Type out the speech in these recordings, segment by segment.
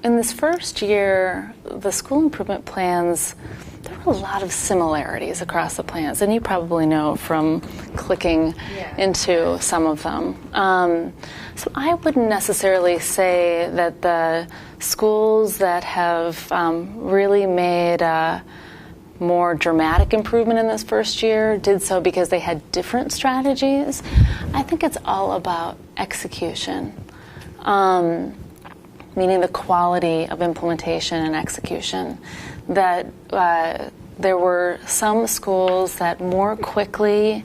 in this first year, the school improvement plans, there were a lot of similarities across the plans, and you probably know from clicking into some of them. So I wouldn't necessarily say that the schools that have really made a more dramatic improvement in this first year did so because they had different strategies. I think it's all about execution. Meaning the quality of implementation and execution. That there were some schools that more quickly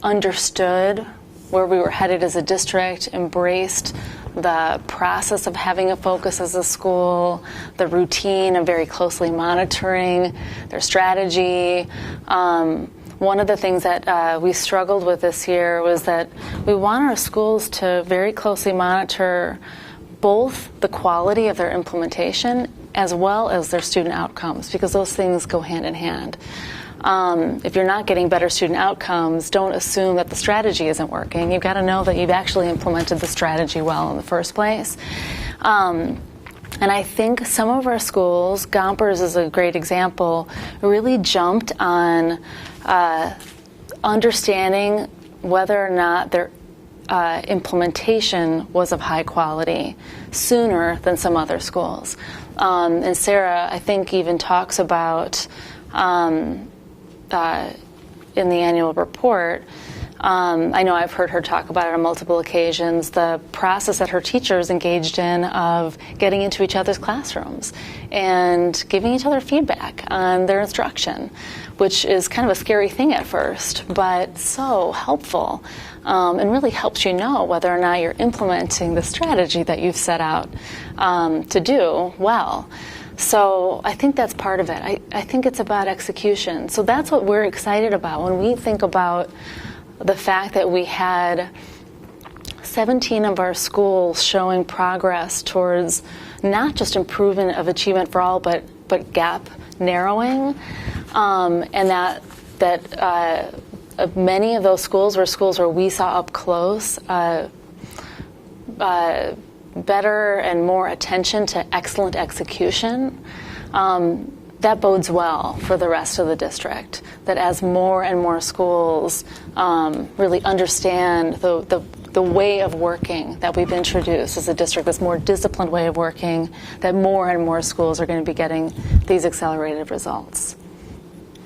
understood where we were headed as a district, embraced the process of having a focus as a school, the routine of very closely monitoring their strategy. One of the things that we struggled with this year was that we want our schools to very closely monitor both the quality of their implementation as well as their student outcomes, because those things go hand in hand. If you're not getting better student outcomes, don't assume that the strategy isn't working. You've got to know that you've actually implemented the strategy well in the first place. And I think some of our schools, Gompers is a great example, really jumped on understanding whether or not their implementation was of high quality sooner than some other schools. And Sarah, I think, even talks about in the annual report, I know I've heard her talk about it on multiple occasions, the process that her teachers engaged in of getting into each other's classrooms and giving each other feedback on their instruction, which is kind of a scary thing at first, but so helpful and really helps you know whether or not you're implementing the strategy that you've set out to do well. So I think that's part of it. I think it's about execution. So that's what we're excited about when we think about the fact that we had 17 of our schools showing progress towards not just improvement of achievement for all, but gap narrowing, and that many of those schools were schools where we saw up close better and more attention to excellent execution. That bodes well for the rest of the district, that as more and more schools really understand the way of working that we've introduced as a district, this more disciplined way of working, that more and more schools are going to be getting these accelerated results.